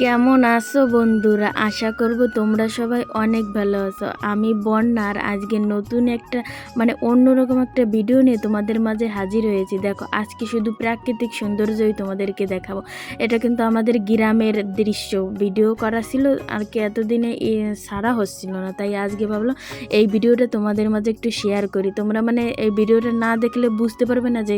কেমন আছো বন্ধুরা? আশা করব তোমরা সবাই অনেক ভালো আছো। আমি বন্যার আজকে নতুন একটা অন্যরকম একটা ভিডিও নিয়ে তোমাদের মাঝে হাজির হয়েছি। দেখো, আজকে শুধু প্রাকৃতিক সৌন্দর্যই তোমাদেরকে দেখাবো। এটা কিন্তু আমাদের গ্রামের দৃশ্য ভিডিও করা ছিল আর কি, এতদিনে ছাড়া হচ্ছিল না, তাই আজকে ভাবলাম এই ভিডিওটা তোমাদের মাঝে একটু শেয়ার করি। তোমরা এই ভিডিওটা না দেখলে বুঝতে পারবে না যে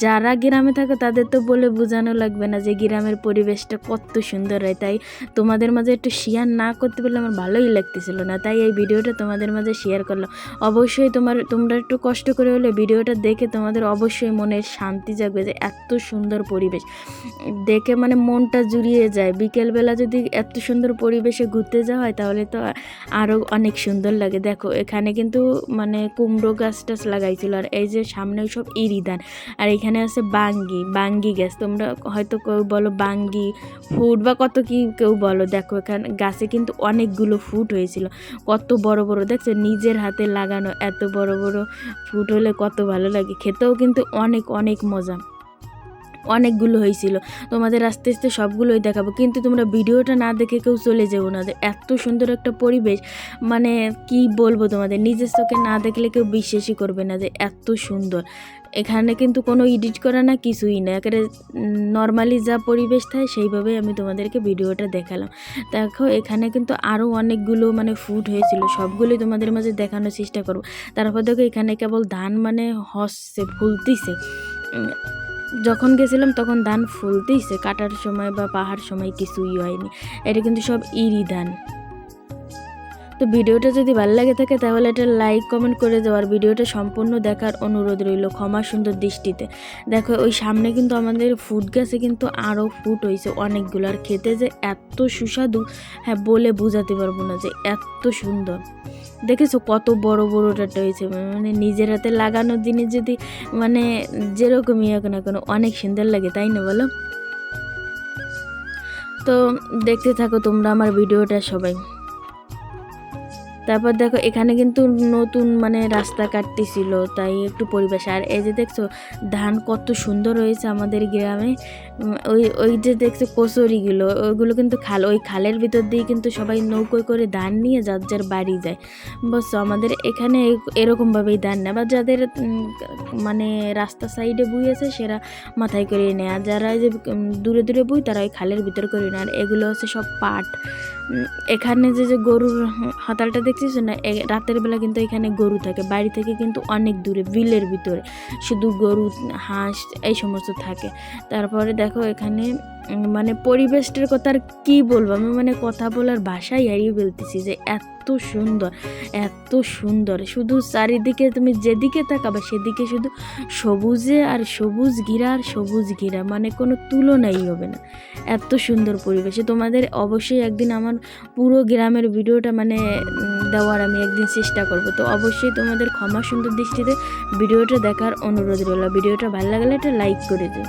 যারা গ্রামে থাকে তাদের তো বলে বোঝানো লাগবে না যে গ্রামের পরিবেশটা কত সুন্দর হয়। তাই তোমাদের মাঝে একটু শেয়ার না করতে পারলে আমার ভালোই লাগতেছিল না, তাই এই ভিডিওটা তোমাদের মাঝে শেয়ার করলাম। অবশ্যই তোমরা একটু কষ্ট করে হলে ভিডিওটা দেখে তোমাদের অবশ্যই মনের শান্তি জাগবে যে এত সুন্দর পরিবেশ দেখে মনটা জুড়িয়ে যায়। বিকেলবেলা যদি এত সুন্দর পরিবেশে ঘুরতে যাওয়া হয় তাহলে তো আরও অনেক সুন্দর লাগে। দেখো, এখানে কিন্তু কুমড়ো গাছ টাছ লাগাইছিল, আর এই যে সামনে সব ইরিধান, আর এখানে আছে বাঙ্গি গাছ। তোমরা হয়তো কেউ বলো বাঙ্গি ফুট বা কত কি কেউ বলো। দেখো, এখানে গাছে কিন্তু অনেকগুলো ফুট হয়েছিল, কত বড় বড় দেখছো, নিজের হাতে লাগানো এত বড় বড় ফুট হলে কত ভালো লাগে। খেতেও কিন্তু অনেক অনেক মজা, অনেকগুলো হয়েছিল। তোমাদের আস্তে আস্তে সবগুলোই দেখাবো, কিন্তু তোমরা ভিডিওটা না দেখে কেউ চলে যেও না। এত সুন্দর একটা পরিবেশ, কি বলবো তোমাদের, নিজের চোখে না দেখলে কেউ বিশ্বাসই করবে না যে এত সুন্দর। এখানে কিন্তু কোনো এডিট করা না, কিছুই না, একেবারে নর্মালি যা পরিবেশ থাকে সেইভাবেই আমি তোমাদেরকে ভিডিওটা দেখালাম। দেখো, এখানে কিন্তু আরও অনেকগুলো ফুড হয়েছিল, সবগুলোই তোমাদের মাঝে দেখানোর চেষ্টা করবো। তারপর দেখো, এখানে কেবল ধান হচ্ছে, ফুলতিছে। যখন গেছিলাম তখন ধান ফুলতেইছে, কাটার সময় বা পাহাড় সময় কিছুই হয়নি। এটা কিন্তু সব ইরি ধান। তো ভিডিওটা যদি ভালো লাগে থাকে তাহলে এটা লাইক কমেন্ট করে দেওয়ার, ভিডিওটা সম্পূর্ণ দেখার অনুরোধ রইল ক্ষমা সুন্দর দৃষ্টিতে। দেখো, ওই সামনে কিন্তু আমাদের ফুট গাছে কিন্তু আরও ফুট হয়েছে অনেকগুলো, আর খেতে যে এত সুস্বাদু, হ্যাঁ বলে বোঝাতে পারবো না যে এত সুন্দর। দেখেছো কত বড় বড়টা হয়েছে, নিজের হাতে লাগানো জিনিস যদি যেরকমই হোক না কেন অনেক সুন্দর লাগে, তাই না বলো? তো দেখতে থাকো তোমরা আমার ভিডিওটা সবাই। তারপর দেখো, এখানে কিন্তু নতুন রাস্তা কাটতেছিল, তাই একটু পরিবেশ। আর এই যে দেখছো ধান কত সুন্দর হয়েছে আমাদের গ্রামে। ওই যে দেখছো কচুরিগুলো, ওইগুলো কিন্তু ওই খালের ভিতর দিয়ে কিন্তু সবাই নৌকোয় করে ধান নিয়ে যার যার বাড়ি যায়। বুঝছো, আমাদের এখানে এরকমভাবেই ধান নেয়, বা যাদের রাস্তা সাইডে বুই আছে সেরা মাথায় করে নেয়, আর যারা যে দূরে দূরে বুই তারা ওই খালের ভিতর করে নেয়। আর এগুলো হচ্ছে সব পাট। এখানে যে গরুর হাতালটা দেখছিস না, রাতের বেলা কিন্তু এখানে গরু থাকে, বাড়ি থেকে কিন্তু অনেক দূরে বিলের ভিতরে শুধু গরু হাঁস এই সমস্ত থাকে। তারপরে দেখো, এখানে পরিবেশটার কথা আর কি বলবো আমি, কথা বলার ভাষাই হারিয়ে ফেলতেছি যে এত সুন্দর, এত সুন্দর। শুধু চারিদিকে তুমি যেদিকে তাকাবে সেদিকে শুধু সবুজে আর সবুজ ঘিরা আর সবুজ ঘিরা, কোনো তুলনাই হবে না। এত সুন্দর পরিবেশে তোমাদের অবশ্যই একদিন আমার পুরো গ্রামের ভিডিওটা দেওয়ার আমি একদিন চেষ্টা করব। তো অবশ্যই তোমাদের ক্ষমা সুন্দর দৃষ্টিতে ভিডিওটা দেখার অনুরোধ রইল। ভিডিওটা ভালো লাগলে একটা লাইক করে দিও।